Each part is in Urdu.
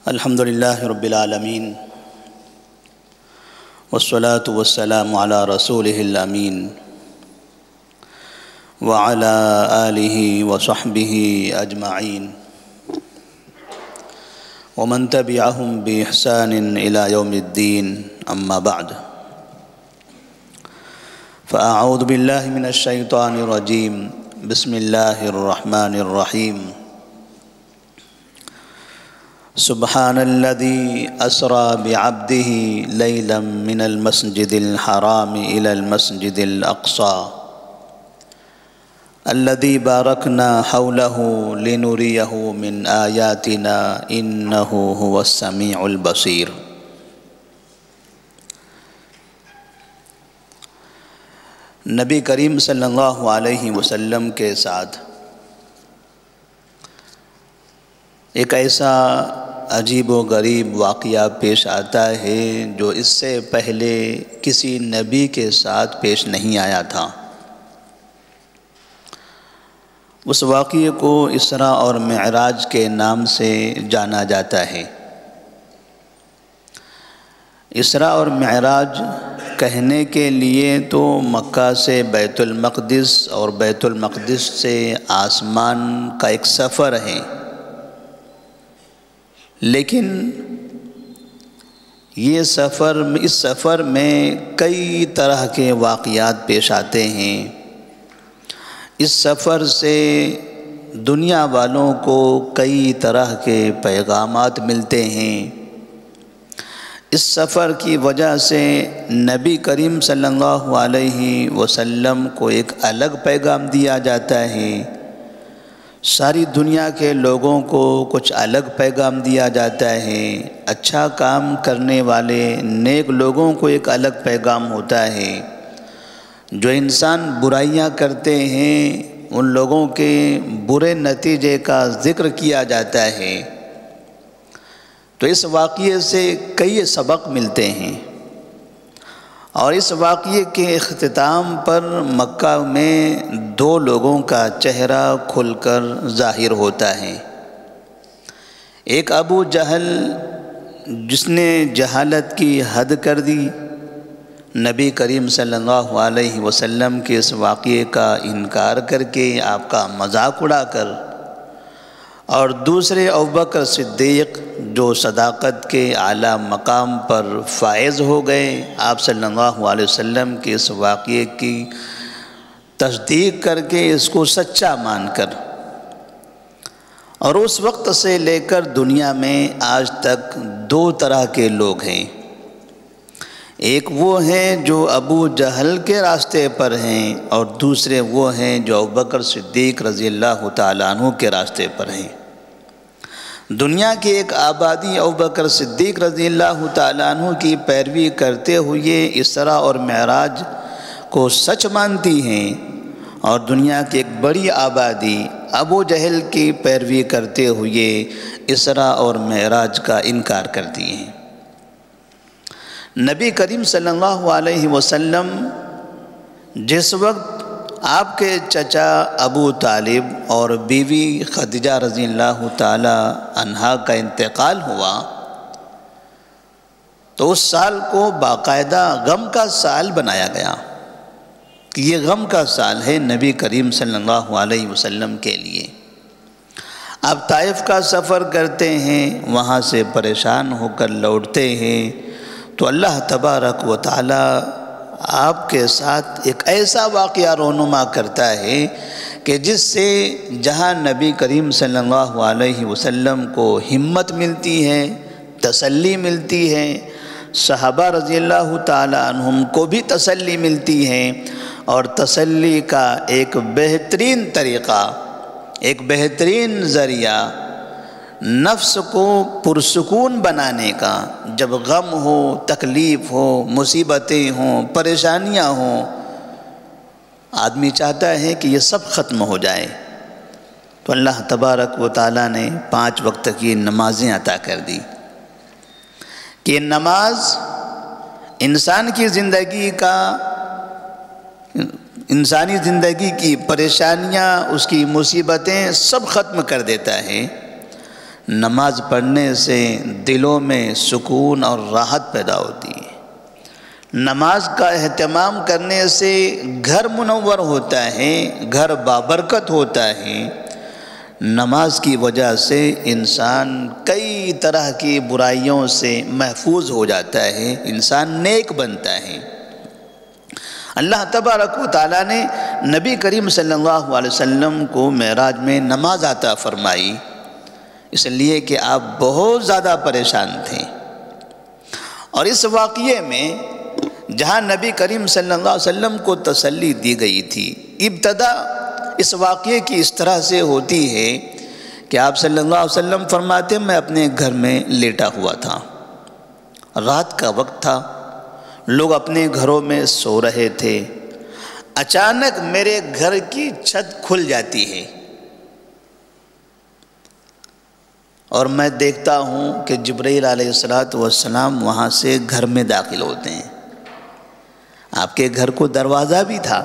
الحمد لله رب العالمين والصلاة والسلام على رسوله الأمين وعلى آله وصحبه أجمعين ومن تبعهم بإحسان إلى يوم الدين أما بعد فأعوذ بالله من الشيطان الرجيم بسم الله الرحمن الرحيم سبحان الذي أسرى بعبده ليلا من المسجد الحرام إلى المسجد الأقصى الذي باركنا حوله لنريه من آياتنا إنه هو السميع البصير۔ نبی کریم صلی اللہ علیہ وسلم کے ساتھ ایک ایسا عجیب و غریب واقعہ پیش آتا ہے جو اس سے پہلے کسی نبی کے ساتھ پیش نہیں آیا تھا۔ اس واقعے کو اسراء اور معراج کے نام سے جانا جاتا ہے۔ اسراء اور معراج کہنے کے لیے تو مکہ سے بیت المقدس اور بیت المقدس سے آسمان کا ایک سفر ہے، لیکن اس سفر میں کئی طرح کے واقعات پیش آتے ہیں۔ اس سفر سے دنیا والوں کو کئی طرح کے پیغامات ملتے ہیں۔ اس سفر کی وجہ سے نبی کریم صلی اللہ علیہ وسلم کو ایک الگ پیغام دیا جاتا ہے، ساری دنیا کے لوگوں کو کچھ الگ پیغام دیا جاتا ہے، اچھا کام کرنے والے نیک لوگوں کو ایک الگ پیغام ہوتا ہے، جو انسان برائیاں کرتے ہیں ان لوگوں کے برے نتیجے کا ذکر کیا جاتا ہے۔ تو اس واقعے سے کئی سبق ملتے ہیں، اور اس واقعے کے اختتام پر مکہ میں دو لوگوں کا چہرہ کھل کر ظاہر ہوتا ہے۔ ایک ابو جہل جس نے جہالت کی حد کر دی، نبی کریم صلی اللہ علیہ وسلم کے اس واقعے کا انکار کر کے آپ کا مذاق اڑا کر، اور دوسرے ابوبکر صدیق جو صداقت کے اعلیٰ مقام پر فائز ہو گئے، آپ صلی اللہ علیہ وسلم کے اس واقعے کی تصدیق کر کے اس کو سچا مان کر، اور اس وقت سے لے کر دنیا میں آج تک دو طرح کے لوگ ہیں۔ ایک وہ ہیں جو ابو جہل کے راستے پر ہیں، اور دوسرے وہ ہیں جو ابوبکر صدیق رضی اللہ تعالیٰ عنہ کے راستے پر ہیں۔ دنیا کی ایک آبادی ابوبکر صدیق رضی اللہ تعالیٰ عنہ کی پیروی کرتے ہوئے اسراء اور معراج کو سچ مانتی ہیں، اور دنیا کی ایک بڑی آبادی ابو جہل کی پیروی کرتے ہوئے اسراء اور معراج کا انکار کرتی ہیں۔ نبی کریم صلی اللہ علیہ وسلم جس وقت آپ کے چچا ابو طالب اور بیوی خدیجہ رضی اللہ تعالی عنہا کا انتقال ہوا، تو اس سال کو باقاعدہ غم کا سال بنایا گیا کہ یہ غم کا سال ہے نبی کریم صلی اللہ علیہ وسلم کے لیے۔ آپ طائف کا سفر کرتے ہیں، وہاں سے پریشان ہو کر لوٹتے ہیں، تو اللہ تبارک و تعالی آپ کے ساتھ ایک ایسا واقعہ رونما کرتا ہے کہ جس سے جہاں نبی کریم صلی اللہ علیہ وسلم کو ہمت ملتی ہے، تسلی ملتی ہے، صحابہ رضی اللہ تعالی عنہم کو بھی تسلی ملتی ہے، اور تسلی کا ایک بہترین طریقہ، ایک بہترین ذریعہ نفس کو پرسکون بنانے کا، جب غم ہو، تکلیف ہو، مصیبتیں ہوں، پریشانیاں ہوں، آدمی چاہتا ہے کہ یہ سب ختم ہو جائے، تو اللہ تبارک و تعالیٰ نے 5 وقت کی نمازیں عطا کر دی کہ نماز انسان کی زندگی کا، انسانی زندگی کی پریشانیاں، اس کی مصیبتیں سب ختم کر دیتا ہے۔ نماز پڑھنے سے دلوں میں سکون اور راحت پیدا ہوتی ہے۔ نماز کا اہتمام کرنے سے گھر منور ہوتا ہے، گھر بابرکت ہوتا ہے۔ نماز کی وجہ سے انسان کئی طرح کی برائیوں سے محفوظ ہو جاتا ہے، انسان نیک بنتا ہے۔ اللہ تبارک و تعالیٰ نے نبی کریم صلی اللہ علیہ وسلم کو معراج میں نماز عطا فرمائی، اس لیے کہ آپ بہت زیادہ پریشان تھے۔ اور اس واقعے میں جہاں نبی کریم صلی اللہ علیہ وسلم کو تسلی دی گئی تھی، ابتدا اس واقعے کی اس طرح سے ہوتی ہے کہ آپ صلی اللہ علیہ وسلم فرماتے میں اپنے گھر میں لیٹا ہوا تھا، رات کا وقت تھا، لوگ اپنے گھروں میں سو رہے تھے، اچانک میرے گھر کی چھت کھل جاتی ہے اور میں دیکھتا ہوں کہ جبرائیل علیہ السلام وہاں سے گھر میں داخل ہوتے ہیں۔ آپ کے گھر کو دروازہ بھی تھا،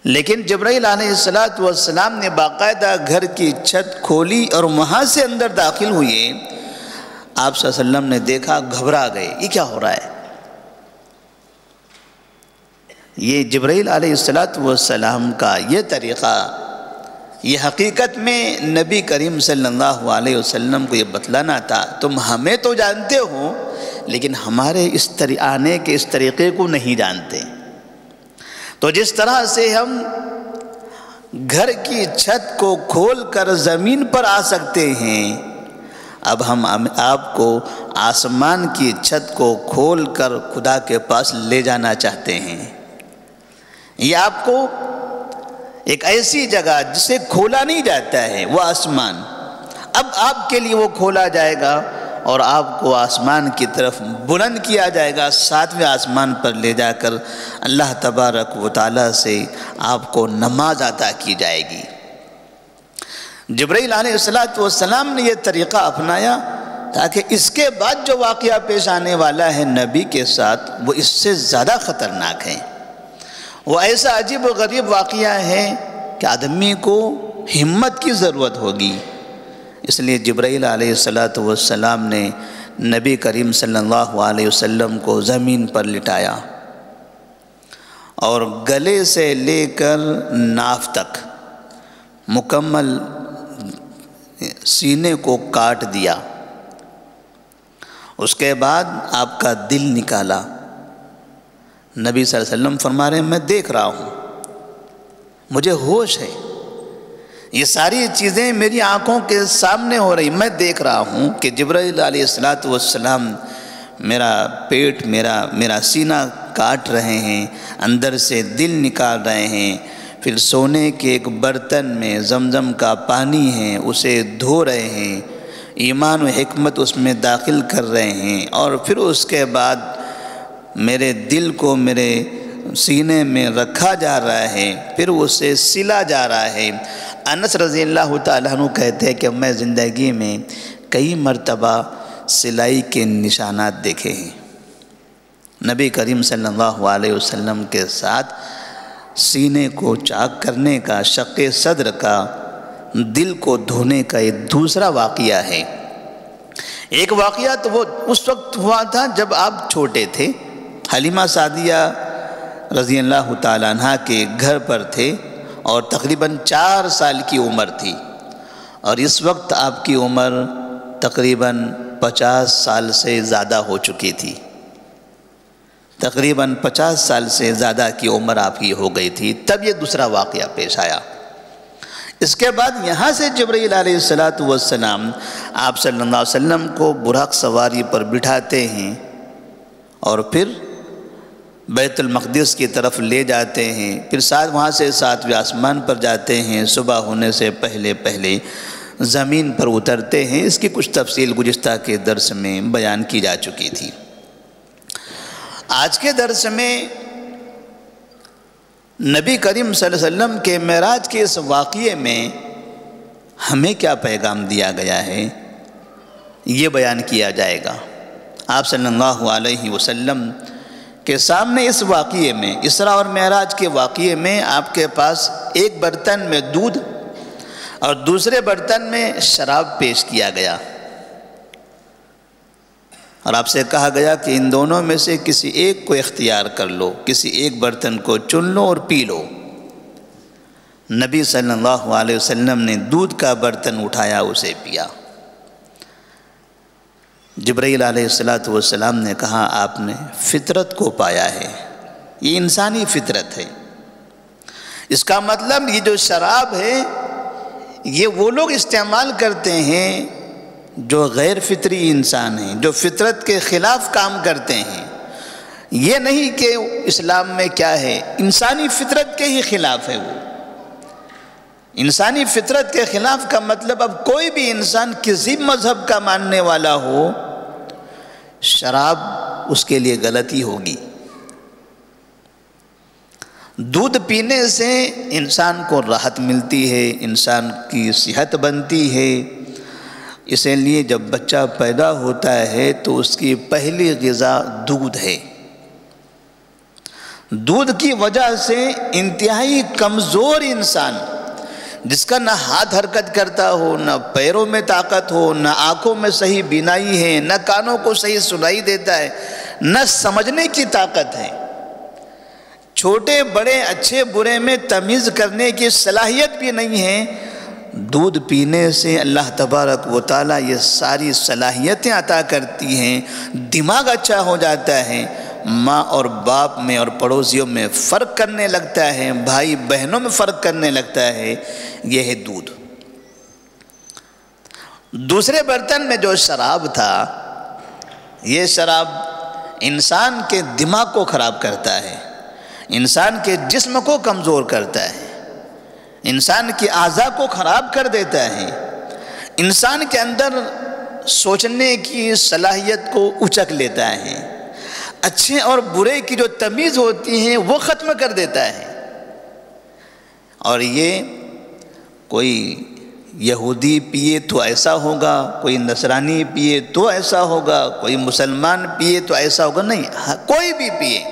لیکن جبرائیل علیہ السلام نے باقاعدہ گھر کی چھت کھولی اور وہاں سے اندر داخل ہوئے۔ آپ صلی اللہ علیہ وسلم نے دیکھا، گھبرا گئے، یہ کیا ہو رہا ہے؟ یہ جبرائیل علیہ السلام کا یہ طریقہ، یہ حقیقت میں نبی کریم صلی اللہ علیہ وسلم کو یہ بتلانا تھا، تم ہمیں تو جانتے ہو لیکن ہمارے آنے کے اس طریقے کو نہیں جانتے۔ تو جس طرح سے ہم گھر کی چھت کو کھول کر زمین پر آ سکتے ہیں، اب ہم آپ کو آسمان کی چھت کو کھول کر خدا کے پاس لے جانا چاہتے ہیں۔ یہ آپ کو ایک ایسی جگہ جسے کھولا نہیں جاتا ہے، وہ آسمان، اب آپ کے لیے وہ کھولا جائے گا اور آپ کو آسمان کی طرف بلند کیا جائے گا، 7ویں آسمان پر لے جا کر اللہ تبارک و تعالیٰ سے آپ کو نماز عطا کی جائے گی۔ جبرائیل علیہ السلام نے یہ طریقہ اپنایا تاکہ اس کے بعد جو واقعہ پیش آنے والا ہے نبی کے ساتھ، وہ اس سے زیادہ خطرناک ہے۔ وہ ایسا عجیب و غریب واقعہ ہے کہ آدمی کو ہمت کی ضرورت ہوگی۔ اس لیے جبرائیل علیہ السلام نے نبی کریم صلی اللہ علیہ وسلم کو زمین پر لٹایا اور گلے سے لے کر ناف تک مکمل سینے کو کاٹ دیا۔ اس کے بعد آپ کا دل نکالا۔ نبی صلی اللہ علیہ وسلم فرما رہے ہیں، میں دیکھ رہا ہوں، مجھے ہوش ہے، یہ ساری چیزیں میری آنکھوں کے سامنے ہو رہی، میں دیکھ رہا ہوں کہ جبرائیل علیہ السلام میرا پیٹ، میرا سینہ کاٹ رہے ہیں، اندر سے دل نکال رہے ہیں، پھر سونے کے ایک برتن میں زمزم کا پانی ہے اسے دھو رہے ہیں، ایمان و حکمت اس میں داخل کر رہے ہیں، اور پھر اس کے بعد میرے دل کو میرے سینے میں رکھا جا رہا ہے، پھر اسے سلا جا رہا ہے۔ انس رضی اللہ تعالیٰ عنہ کہتے ہیں کہ میں زندگی میں کئی مرتبہ سلائی کے نشانات دیکھے ہیں۔ نبی کریم صلی اللہ علیہ وسلم کے ساتھ سینے کو چاک کرنے کا، شق صدر کا، دل کو دھونے کا یہ دوسرا واقعہ ہے۔ ایک واقعہ تو وہ اس وقت ہوا تھا جب آپ چھوٹے تھے، حلیمہ سعدیہ رضی اللہ تعالیٰ عنہ کے گھر پر تھے اور تقریباً 4 سال کی عمر تھی، اور اس وقت آپ کی عمر تقریباً 50 سال سے زیادہ ہو چکی تھی، تقریباً 50 سال سے زیادہ کی عمر آپ کی ہو گئی تھی، تب یہ دوسرا واقعہ پیش آیا۔ اس کے بعد یہاں سے جبرائیل علیہ السلام آپ صلی اللہ علیہ وسلم کو براق سواری پر بٹھاتے ہیں اور پھر بیت المقدس کی طرف لے جاتے ہیں، پھر وہاں سے 7ویں آسمان پر جاتے ہیں، صبح ہونے سے پہلے زمین پر اترتے ہیں۔ اس کی کچھ تفصیل گزشتہ کے درس میں بیان کی جا چکی تھی۔ آج کے درس میں نبی کریم صلی اللہ علیہ وسلم کے معراج کے اس واقعے میں ہمیں کیا پیغام دیا گیا ہے، یہ بیان کیا جائے گا۔ آپ صلی اللہ علیہ وسلم کے سامنے اس واقعے میں، اسراء اور معراج کے واقعے میں، آپ کے پاس ایک برتن میں دودھ اور دوسرے برتن میں شراب پیش کیا گیا، اور آپ سے کہا گیا کہ ان دونوں میں سے کسی ایک کو اختیار کر لو، کسی ایک برتن کو چن لو اور پی لو۔ نبی صلی اللہ علیہ وسلم نے دودھ کا برتن اٹھایا، اسے پیا۔ جبرائیل علیہ السلام نے کہا آپ نے فطرت کو پایا ہے، یہ انسانی فطرت ہے۔ اس کا مطلب یہ جو شراب ہے یہ وہ لوگ استعمال کرتے ہیں جو غیر فطری انسان ہیں، جو فطرت کے خلاف کام کرتے ہیں۔ یہ نہیں کہ اسلام میں کیا ہے، انسانی فطرت کے ہی خلاف ہے۔ وہ انسانی فطرت کے خلاف کا مطلب اب کوئی بھی انسان کسی مذہب کا ماننے والا ہو، شراب اس کے لیے غلطی ہوگی۔ دودھ پینے سے انسان کو راحت ملتی ہے، انسان کی صحت بنتی ہے۔ اسی لیے جب بچہ پیدا ہوتا ہے تو اس کی پہلی غذا دودھ ہے۔ دودھ کی وجہ سے انتہائی کمزور انسان، جس کا نہ ہاتھ حرکت کرتا ہو، نہ پیروں میں طاقت ہو، نہ آنکھوں میں صحیح بینائی ہے، نہ کانوں کو صحیح سنائی دیتا ہے، نہ سمجھنے کی طاقت ہے، چھوٹے بڑے اچھے برے میں تمیز کرنے کی صلاحیت بھی نہیں ہے، دودھ پینے سے اللہ تبارک و تعالیٰ یہ ساری صلاحیتیں عطا کرتی ہیں۔ دماغ اچھا ہو جاتا ہے، ماں اور باپ میں اور پڑوسیوں میں فرق کرنے لگتا ہے، بھائی بہنوں میں فرق کرنے لگتا ہے۔ یہ ہے دودھ۔ دوسرے برتن میں جو شراب تھا، یہ شراب انسان کے دماغ کو خراب کرتا ہے، انسان کے جسم کو کمزور کرتا ہے، انسان کی اعضاء کو خراب کر دیتا ہے، انسان کے اندر سوچنے کی صلاحیت کو اچک لیتا ہے، اچھے اور برے کی جو تمیز ہوتی ہے وہ ختم کر دیتا ہے۔ اور یہ کوئی یہودی پیے تو ایسا ہوگا، کوئی نصرانی پیے تو ایسا ہوگا، کوئی مسلمان پیے تو ایسا ہوگا، نہیں، کوئی بھی پیے،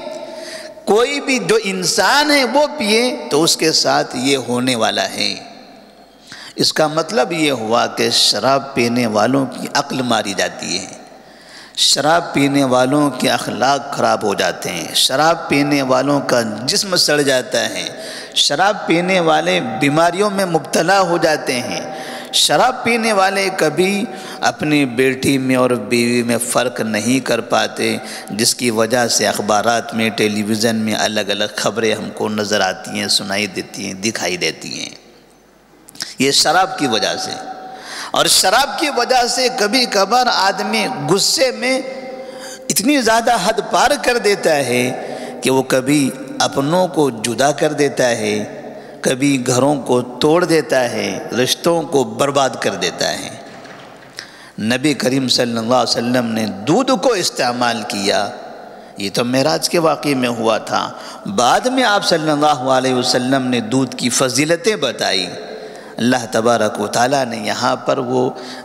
کوئی بھی جو انسان ہے وہ پیے تو اس کے ساتھ یہ ہونے والا ہے۔ اس کا مطلب یہ ہوا کہ شراب پینے والوں کی عقل ماری جاتی ہے، شراب پینے والوں کے اخلاق خراب ہو جاتے ہیں، شراب پینے والوں کا جسم سڑ جاتا ہے، شراب پینے والے بیماریوں میں مبتلا ہو جاتے ہیں، شراب پینے والے کبھی اپنی بیٹی میں اور بیوی میں فرق نہیں کر پاتے، جس کی وجہ سے اخبارات میں، ٹیلی ویژن میں الگ الگ خبریں ہم کو نظر آتی ہیں، سنائی دیتی ہیں، دکھائی دیتی ہیں، یہ شراب کی وجہ سے۔ اور شراب کی وجہ سے کبھی کبھار آدمی غصے میں اتنی زیادہ حد پار کر دیتا ہے کہ وہ کبھی اپنوں کو جدا کر دیتا ہے، کبھی گھروں کو توڑ دیتا ہے، رشتوں کو برباد کر دیتا ہے۔ نبی کریم صلی اللہ علیہ وسلم نے دودھ کو استعمال کیا، یہ تو معراج کے واقعے میں ہوا تھا، بعد میں آپ صلی اللہ علیہ وسلم نے دودھ کی فضیلتیں بتائی۔ اللہ تبارک و تعالیٰ نے یہاں پر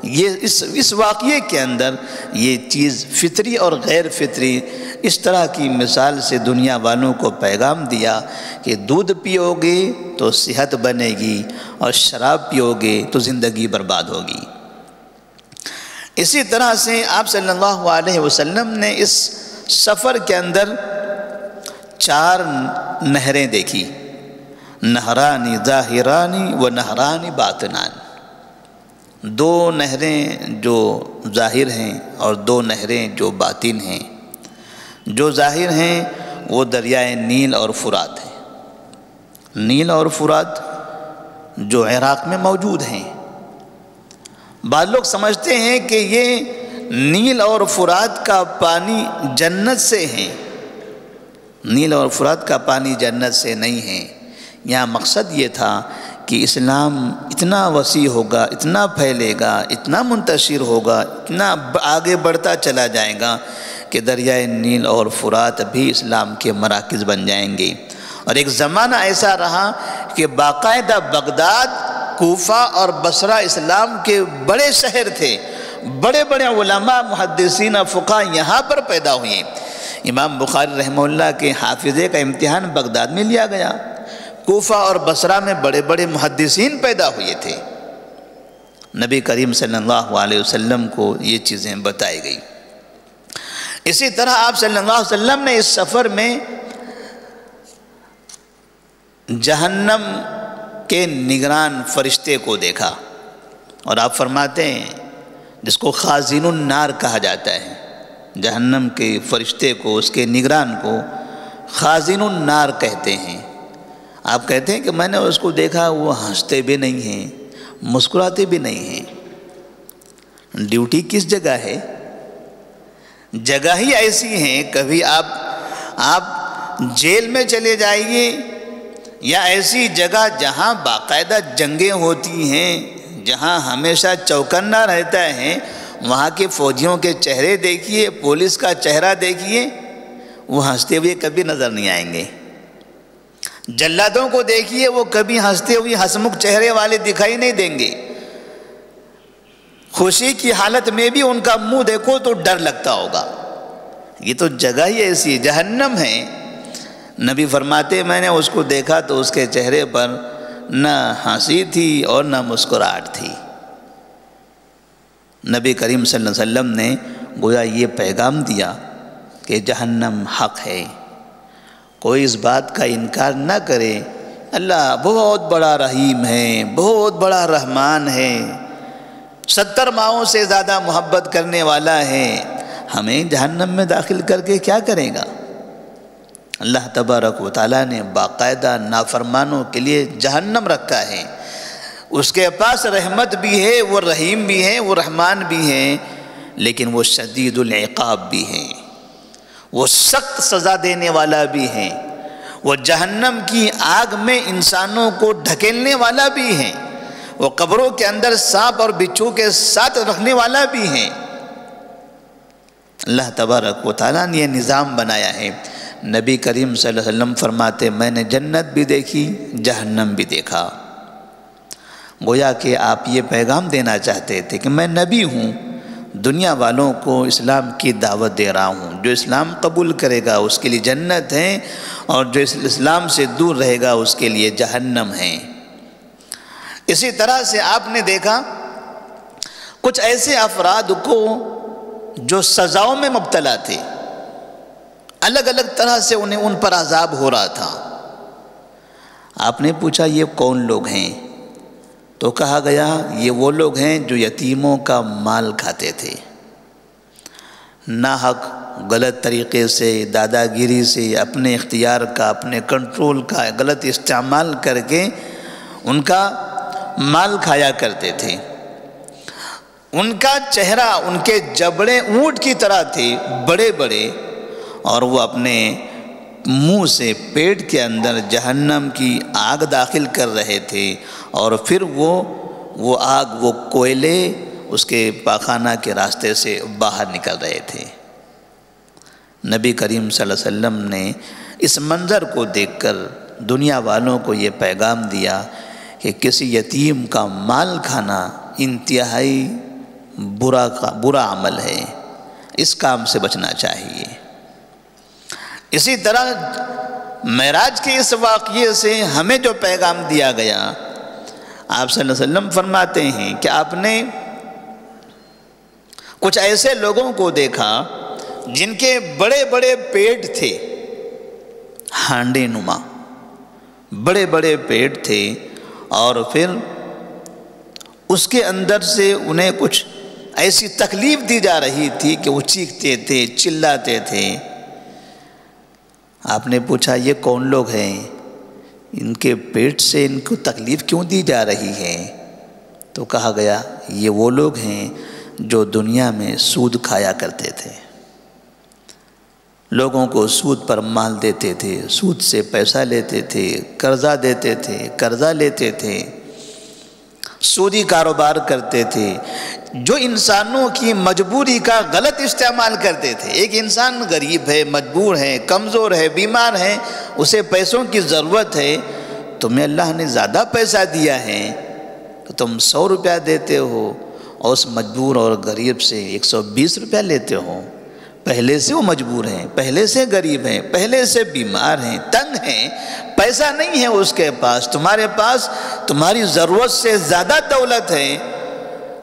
اس واقعے کے اندر یہ چیز فطری اور غیر فطری اس طرح کی مثال سے دنیا والوں کو پیغام دیا کہ دودھ پیو گے تو صحت بنے گی اور شراب پیو گے تو زندگی برباد ہوگی۔ اسی طرح سے آپ صلی اللہ علیہ وسلم نے اس سفر کے اندر 4 نہریں دیکھی، نہرانی ظاہرانی و نہرانی باطنان، 2 نہریں جو ظاہر ہیں اور 2 نہریں جو باطن ہیں۔ جو ظاہر ہیں وہ دریائے نیل اور فرات ہیں، نیل اور فرات جو عراق میں موجود ہیں۔ بعض لوگ سمجھتے ہیں کہ یہ نیل اور فرات کا پانی جنت سے ہے، نیل اور فرات کا پانی جنت سے نہیں ہے۔ یہاں مقصد یہ تھا کہ اسلام اتنا وسیع ہوگا، اتنا پھیلے گا، اتنا منتشر ہوگا، اتنا آگے بڑھتا چلا جائے گا کہ دریائے نیل اور فرات بھی اسلام کے مراکز بن جائیں گے۔ اور ایک زمانہ ایسا رہا کہ باقاعدہ بغداد، کوفہ اور بصرہ اسلام کے بڑے شہر تھے، بڑے بڑے علماء، محدثین، فقہ یہاں پر پیدا ہوئے۔ امام بخاری رحمہ اللہ کے حافظے کا امتحان بغداد میں لیا گیا، کوفہ اور بصرہ میں بڑے بڑے محدثین پیدا ہوئے تھے۔ نبی کریم صلی اللہ علیہ وسلم کو یہ چیزیں بتائی گئی۔ اسی طرح آپ صلی اللہ علیہ وسلم نے اس سفر میں جہنم کے نگران فرشتے کو دیکھا، اور آپ فرماتے ہیں جس کو خازن النار کہا جاتا ہے، جہنم کے فرشتے کو، اس کے نگران کو خازن النار کہتے ہیں۔ آپ کہتے ہیں کہ میں نے اس کو دیکھا، وہ ہنستے بھی نہیں ہیں، مسکراتے بھی نہیں ہیں۔ ڈیوٹی کس جگہ ہے؟ جگہ ہی ایسی ہیں، کبھی آپ جیل میں چلے جائیے، یا ایسی جگہ جہاں باقاعدہ جنگیں ہوتی ہیں، جہاں ہمیشہ چوکنا رہتا ہے، وہاں کے فوجیوں کے چہرے دیکھیے، پولیس کا چہرہ دیکھیے، وہ ہنستے ہوئے کبھی نظر نہیں آئیں گے۔ جلادوں کو دیکھیے، وہ کبھی ہنستے ہوئے ہسمکھ چہرے والے دکھائی نہیں دیں گے۔ خوشی کی حالت میں بھی ان کا منہ دیکھو تو ڈر لگتا ہوگا۔ یہ تو جگہ ہی ایسی جہنم ہے۔ نبی فرماتے میں نے اس کو دیکھا تو اس کے چہرے پر نہ ہنسی تھی اور نہ مسکراہٹ تھی۔ نبی کریم صلی اللہ علیہ وسلم نے گویا یہ پیغام دیا کہ جہنم حق ہے، کوئی اس بات کا انکار نہ کرے۔ اللہ بہت بڑا رحیم ہے، بہت بڑا رحمان ہے، 70 ماؤں سے زیادہ محبت کرنے والا ہے، ہمیں جہنم میں داخل کر کے کیا کرے گا؟ اللہ تبارک و تعالیٰ نے باقاعدہ نافرمانوں کے لیے جہنم رکھا ہے۔ اس کے پاس رحمت بھی ہے، وہ رحیم بھی ہے، وہ رحمان بھی ہے، لیکن وہ شدید العقاب بھی ہے، وہ سخت سزا دینے والا بھی ہے، وہ جہنم کی آگ میں انسانوں کو ڈھکیلنے والا بھی ہے، وہ قبروں کے اندر سانپ اور بچھو کے ساتھ رکھنے والا بھی ہے۔ اللہ تبارک و تعالیٰ نے یہ نظام بنایا ہے۔ نبی کریم صلی اللہ علیہ وسلم فرماتے میں نے جنت بھی دیکھی، جہنم بھی دیکھا۔ گویا کہ آپ یہ پیغام دینا چاہتے تھے کہ میں نبی ہوں، دنیا والوں کو اسلام کی دعوت دے رہا ہوں، جو اسلام قبول کرے گا اس کے لیے جنت ہے، اور جو اسلام سے دور رہے گا اس کے لیے جہنم ہے۔ اسی طرح سے آپ نے دیکھا کچھ ایسے افراد کو جو سزاؤں میں مبتلا تھے، الگ الگ طرح سے ان پر عذاب ہو رہا تھا۔ آپ نے پوچھا یہ کون لوگ ہیں؟ تو کہا گیا یہ وہ لوگ ہیں جو یتیموں کا مال کھاتے تھے، ناحق غلط طریقے سے، دادا گیری سے، اپنے اختیار کا، اپنے کنٹرول کا غلط استعمال کر کے ان کا مال کھایا کرتے تھے۔ ان کا چہرہ، ان کے جبڑے اونٹ کی طرح تھے، بڑے بڑے، اور وہ اپنے منہ سے پیٹ کے اندر جہنم کی آگ داخل کر رہے تھے، اور پھر وہ آگ، وہ کوئلے اس کے پاخانہ کے راستے سے باہر نکل رہے تھے۔ نبی کریم صلی اللہ علیہ وسلم نے اس منظر کو دیکھ کر دنیا والوں کو یہ پیغام دیا کہ کسی یتیم کا مال کھانا انتہائی برا عمل ہے، اس کام سے بچنا چاہیے۔ اسی طرح معراج کے اس واقعے سے ہمیں جو پیغام دیا گیا، آپ صلی اللہ علیہ وسلم فرماتے ہیں کہ آپ نے کچھ ایسے لوگوں کو دیکھا جن کے بڑے بڑے پیٹ تھے، ہانڈی نما بڑے بڑے پیٹ تھے، اور پھر اس کے اندر سے انہیں کچھ ایسی تکلیف دی جا رہی تھی کہ وہ چیختے تھے، چلاتے تھے۔ آپ نے پوچھا یہ کون لوگ ہیں؟ ان کے پیٹ سے ان کو تکلیف کیوں دی جا رہی ہے؟ تو کہا گیا یہ وہ لوگ ہیں جو دنیا میں سود کھایا کرتے تھے، لوگوں کو سود پر مال دیتے تھے، سود سے پیسہ لیتے تھے، قرضہ دیتے تھے، قرضہ لیتے تھے، سودی کاروبار کرتے تھے، جو انسانوں کی مجبوری کا غلط استعمال کرتے تھے۔ ایک انسان غریب ہے، مجبور ہے، کمزور ہے، بیمار ہے، اسے پیسوں کی ضرورت ہے، تمہیں اللہ نے زیادہ پیسہ دیا ہے تو تم 100 روپیہ دیتے ہو، اور اس مجبور اور غریب سے 120 روپیہ لیتے ہو۔ پہلے سے وہ مجبور ہیں، پہلے سے غریب ہیں، پہلے سے بیمار ہیں، تنگ ہیں، پیسہ نہیں ہے اس کے پاس، تمہارے پاس تمہاری ضرورت سے زیادہ دولت ہے،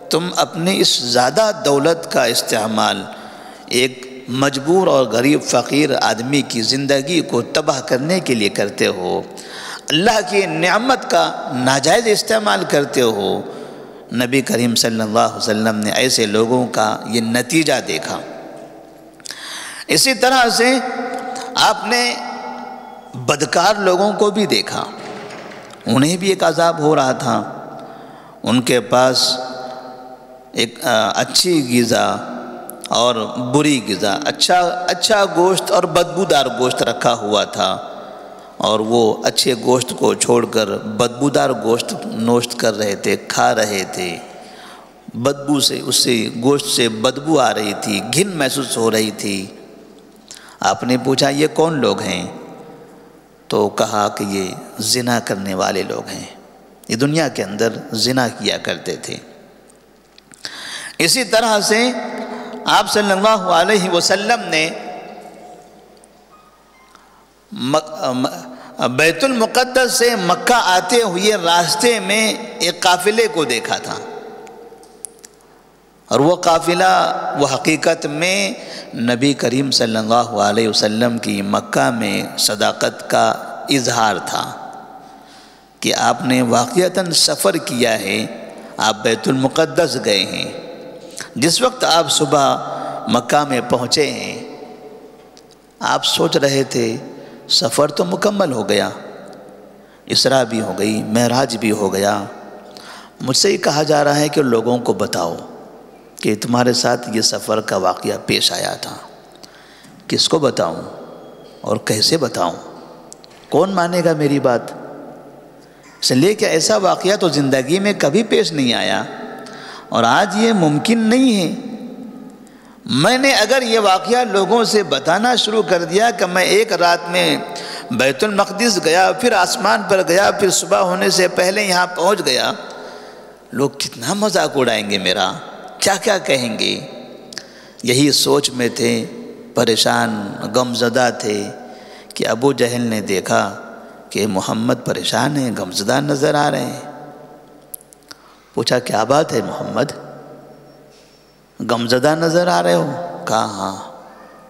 تم اپنے اس زیادہ دولت کا استعمال ایک مجبور اور غریب فقیر آدمی کی زندگی کو تباہ کرنے کے لیے کرتے ہو، اللہ کی نعمت کا ناجائز استعمال کرتے ہو۔ نبی کریم صلی اللہ علیہ وسلم نے ایسے لوگوں کا یہ نتیجہ دیکھا۔ اسی طرح سے آپ نے بدکار لوگوں کو بھی دیکھا، انہیں بھی ایک عذاب ہو رہا تھا۔ ان کے پاس ایک اچھی غذا اور بری غذا، اچھا گوشت اور بدبودار گوشت رکھا ہوا تھا، اور وہ اچھے گوشت کو چھوڑ کر بدبودار گوشت نوشت کر رہے تھے، کھا رہے تھے۔ بدبو سے، اس سے گوشت سے بدبو آ رہی تھی، گھن محسوس ہو رہی تھی۔ آپ نے پوچھا یہ کون لوگ ہیں؟ تو کہا کہ یہ زنا کرنے والے لوگ ہیں، یہ دنیا کے اندر زنا کیا کرتے تھے۔ اسی طرح سے آپ صلی اللہ علیہ وسلم نے بیت المقدس سے مکہ آتے ہوئے راستے میں ایک قافلے کو دیکھا تھا، اور وہ قافلہ وہ حقیقت میں نبی کریم صلی اللہ علیہ وسلم کی مکہ میں صداقت کا اظہار تھا کہ آپ نے واقعتاً سفر کیا ہے، آپ بیت المقدس گئے ہیں۔ جس وقت آپ صبح مکہ میں پہنچے ہیں، آپ سوچ رہے تھے سفر تو مکمل ہو گیا، اسراء بھی ہو گئی، معراج بھی ہو گیا، مجھ سے ہی کہا جا رہا ہے کہ لوگوں کو بتاؤ کہ تمہارے ساتھ یہ سفر کا واقعہ پیش آیا تھا۔ کس کو بتاؤں اور کیسے بتاؤں؟ کون مانے گا میری بات؟ اس لیے کہ ایسا واقعہ تو زندگی میں کبھی پیش نہیں آیا، اور آج یہ ممکن نہیں ہے۔ میں نے اگر یہ واقعہ لوگوں سے بتانا شروع کر دیا کہ میں ایک رات میں بیت المقدس گیا، پھر آسمان پر گیا، پھر صبح ہونے سے پہلے یہاں پہنچ گیا، لوگ کتنا مذاق اڑائیں گے میرا، کیا کیا کہیں گے۔ یہی سوچ میں تھے، پریشان غمزدہ تھے کہ ابو جہل نے دیکھا کہ محمد پریشان ہیں، غمزدہ نظر آ رہے ہیں۔ پوچھا کیا بات ہے محمد، غمزدہ نظر آ رہے ہو؟ کہا ہاں۔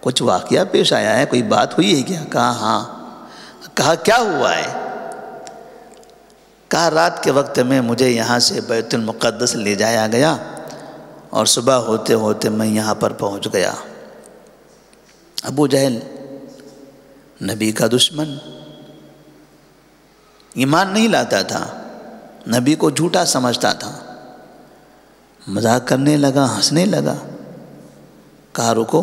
کچھ واقعہ پیش آیا ہے، کوئی بات ہوئی ہے کیا؟ کہا ہاں۔ کہا کیا ہوا ہے؟ کہا رات کے وقت میں مجھے یہاں سے بیت المقدس لے جایا گیا، اور صبح ہوتے ہوتے میں یہاں پر پہنچ گیا۔ ابو جہل نبی کا دشمن، ایمان نہیں لاتا تھا، نبی کو جھوٹا سمجھتا تھا، مذاق کرنے لگا، ہنسنے لگا۔ کہا رکو،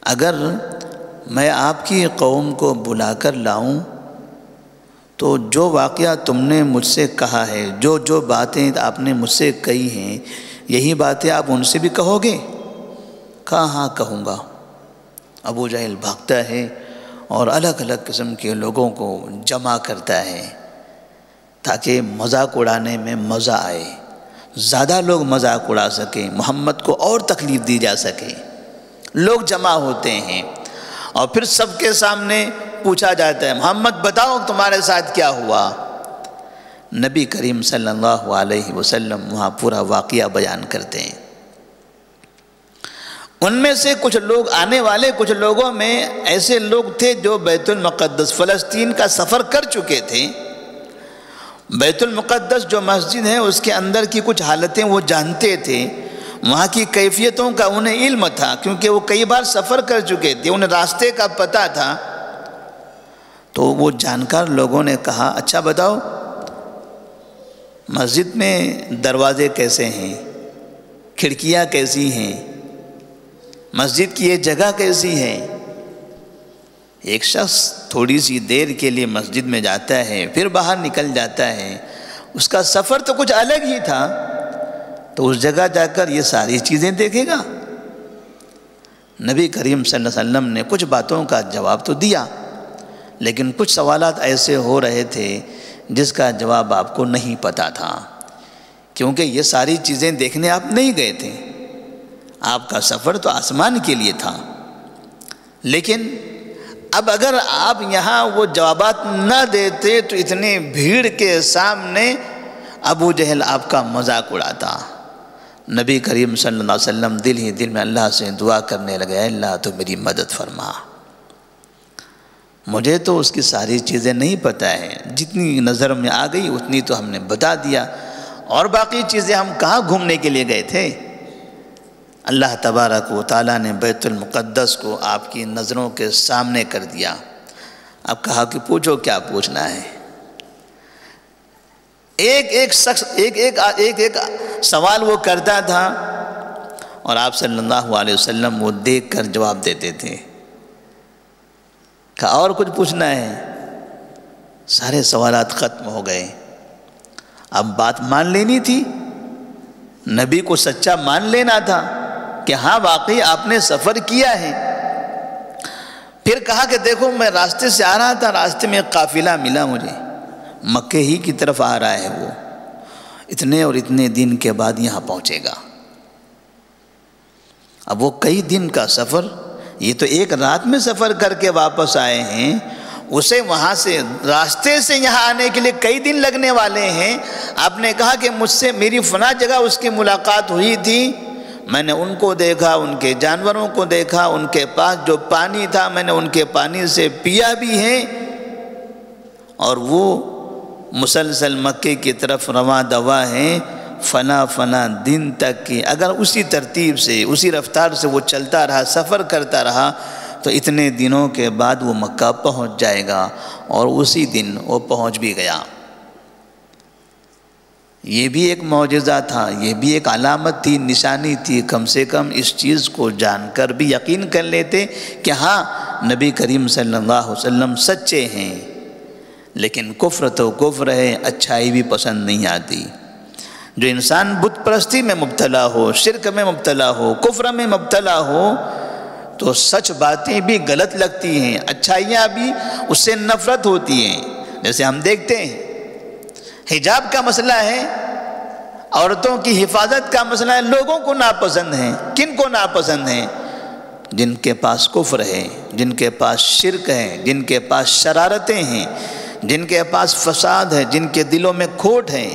اگر میں آپ کی قوم کو بلا کر لاؤں تو جو واقعہ تم نے مجھ سے کہا ہے، جو باتیں آپ نے مجھ سے کہی ہیں، یہی باتیں آپ ان سے بھی کہو گے؟ کہا ہاں کہوں گا۔ ابو جہل بھاگتا ہے اور الگ الگ قسم کے لوگوں کو جمع کرتا ہے تاکہ مذاق اڑانے میں مزہ آئے، زیادہ لوگ مذاق اڑا سکیں، محمد کو اور تکلیف دی جا سکے۔ لوگ جمع ہوتے ہیں اور پھر سب کے سامنے پوچھا جاتا ہے محمد بتاؤ تمہارے ساتھ کیا ہوا۔ نبی کریم صلی اللہ علیہ وسلم وہاں پورا واقعہ بیان کرتے ہیں۔ ان میں سے کچھ لوگ، آنے والے کچھ لوگوں میں ایسے لوگ تھے جو بیت المقدس فلسطین کا سفر کر چکے تھے۔ بیت المقدس جو مسجد ہے اس کے اندر کی کچھ حالتیں وہ جانتے تھے، وہاں کی کیفیتوں کا انہیں علم تھا، کیونکہ وہ کئی بار سفر کر چکے تھے، انہیں راستے کا پتہ تھا۔ تو وہ جانکار لوگوں نے کہا اچھا بتاؤ مسجد میں دروازے کیسے ہیں، کھڑکیاں کیسی ہیں، مسجد کی یہ جگہ کیسی ہے۔ ایک شخص تھوڑی سی دیر کے لیے مسجد میں جاتا ہے، پھر باہر نکل جاتا ہے، اس کا سفر تو کچھ الگ ہی تھا، تو اس جگہ جا کر یہ ساری چیزیں دیکھے گا۔ نبی کریم صلی اللہ علیہ وسلم نے کچھ باتوں کا جواب تو دیا، لیکن کچھ سوالات ایسے ہو رہے تھے جس کا جواب آپ کو نہیں پتا تھا، کیونکہ یہ ساری چیزیں دیکھنے آپ نہیں گئے تھے، آپ کا سفر تو آسمان کے لیے تھا۔ لیکن اب اگر آپ یہاں وہ جوابات نہ دیتے تو اتنی بھیڑ کے سامنے ابو جہل آپ کا مذاق اڑاتا، نبی کریم صلی اللہ علیہ وسلم دل ہی دل میں اللہ سے دعا کرنے لگے، اے اللہ تو میری مدد فرما۔ مجھے تو اس کی ساری چیزیں نہیں پتہ ہیں، جتنی نظر میں آ گئی اتنی تو ہم نے بتا دیا، اور باقی چیزیں ہم کہاں گھومنے کے لیے گئے تھے۔ اللہ تبارک و تعالیٰ نے بیت المقدس کو آپ کی نظروں کے سامنے کر دیا۔ اب کہا کہ پوچھو کیا پوچھنا ہے۔ ایک ایک شخص ایک ایک سوال وہ کرتا تھا، اور آپ صلی اللہ علیہ وسلم وہ دیکھ کر جواب دیتے تھے۔ کہا اور کچھ پوچھنا ہے؟ سارے سوالات ختم ہو گئے۔ اب بات مان لینی تھی، نبی کو سچا مان لینا تھا کہ ہاں واقعی آپ نے سفر کیا ہے۔ پھر کہا کہ دیکھو میں راستے سے آ رہا تھا، راستے میں ایک قافلہ ملا مجھے، مکے ہی کی طرف آ رہا ہے، وہ اتنے اور اتنے دن کے بعد یہاں پہنچے گا۔ اب وہ کئی دن کا سفر، یہ تو ایک رات میں سفر کر کے واپس آئے ہیں، اسے وہاں سے راستے سے یہاں آنے کے لیے کئی دن لگنے والے ہیں۔ آپ نے کہا کہ مجھ سے میری فلاں جگہ اس کی ملاقات ہوئی تھی، میں نے ان کو دیکھا، ان کے جانوروں کو دیکھا، ان کے پاس جو پانی تھا میں نے ان کے پانی سے پیا بھی ہے، اور وہ مسلسل مکے کی طرف رواں دوا ہیں فلاں دن تک کی۔ اگر اسی ترتیب سے اسی رفتار سے وہ چلتا رہا، سفر کرتا رہا، تو اتنے دنوں کے بعد وہ مکہ پہنچ جائے گا، اور اسی دن وہ پہنچ بھی گیا۔ یہ بھی ایک معجزہ تھا، یہ بھی ایک علامت تھی، نشانی تھی۔ کم سے کم اس چیز کو جان کر بھی یقین کر لیتے کہ ہاں نبی کریم صلی اللہ علیہ وسلم سچے ہیں۔ لیکن کفر تو کفر ہے، اچھائی بھی پسند نہیں آتی۔ جو انسان بت پرستی میں مبتلا ہو، شرک میں مبتلا ہو، کفر میں مبتلا ہو، تو سچ باتیں بھی غلط لگتی ہیں، اچھائیاں بھی اس سے نفرت ہوتی ہیں۔ جیسے ہم دیکھتے ہیں حجاب کا مسئلہ ہے، عورتوں کی حفاظت کا مسئلہ ہے، لوگوں کو ناپسند ہیں۔ کن کو ناپسند ہیں؟ جن کے پاس کفر ہے، جن کے پاس شرک ہے، جن کے پاس شرارتیں ہیں، جن کے پاس فساد ہے، جن کے دلوں میں کھوٹ ہے۔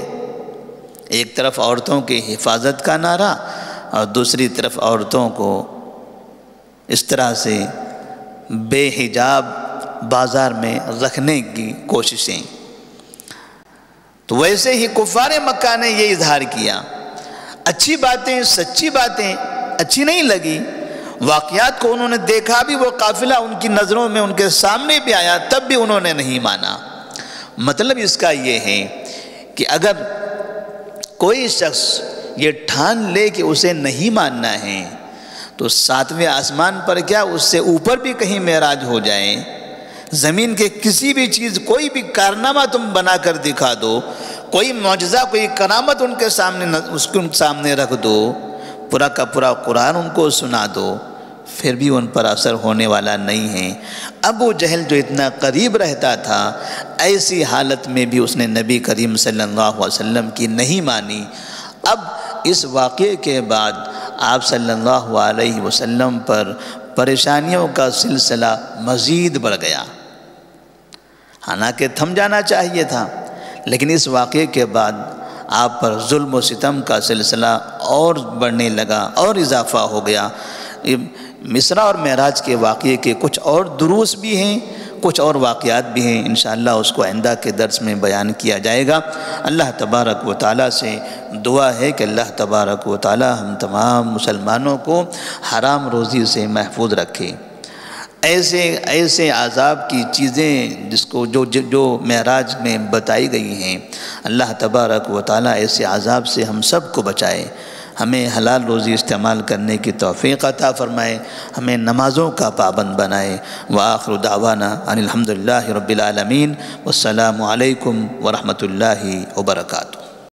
ایک طرف عورتوں کی حفاظت کا نعرہ، اور دوسری طرف عورتوں کو اس طرح سے بے حجاب بازار میں رکھنے کی کوششیں۔ تو ویسے ہی کفار مکہ نے یہ اظہار کیا، اچھی باتیں، سچی باتیں اچھی نہیں لگی، واقعات کو انہوں نے دیکھا بھی، وہ قافلہ ان کی نظروں میں ان کے سامنے بھی آیا، تب بھی انہوں نے نہیں مانا۔ مطلب اس کا یہ ہے کہ اگر کوئی شخص یہ ٹھان لے کہ اسے نہیں ماننا ہے، تو ساتویں آسمان پر کیا اس سے اوپر بھی کہیں معراج ہو جائے، زمین کے کسی بھی چیز، کوئی بھی کارنامہ تم بنا کر دکھا دو، کوئی معجزہ، کوئی کرامت ان کے سامنے رکھ دو، پورا کا پورا قرآن ان کو سنا دو، پھر بھی ان پر اثر ہونے والا نہیں ہے۔ ابو جہل جو اتنا قریب رہتا تھا، ایسی حالت میں بھی اس نے نبی کریم صلی اللہ علیہ وسلم کی نہیں مانی۔ اب اس واقعے کے بعد آپ صلی اللہ علیہ وسلم پر پریشانیوں کا سلسلہ مزید بڑھ گیا۔ حالانکہ تھم جانا چاہیے تھا، لیکن اس واقعے کے بعد آپ پر ظلم و ستم کا سلسلہ اور بڑھنے لگا، اور اضافہ ہو گیا۔ مصرع اور معراج کے واقعے کے کچھ اور دروس بھی ہیں، کچھ اور واقعات بھی ہیں، انشاءاللہ اس کو آئندہ کے درس میں بیان کیا جائے گا۔ اللہ تبارک و تعالیٰ سے دعا ہے کہ اللہ تبارک و تعالیٰ ہم تمام مسلمانوں کو حرام روزی سے محفوظ رکھے۔ ایسے عذاب کی چیزیں جس کو جو معراج میں بتائی گئی ہیں، اللہ تبارک و تعالیٰ ایسے عذاب سے ہم سب کو بچائے، ہمیں حلال روزی استعمال کرنے کی توفیق عطا فرمائے، ہمیں نمازوں کا پابند بنائے۔ وآخر دعوانا ان الحمدللہ رب العالمین، والسلام علیکم ورحمۃ اللہ وبرکاتہ۔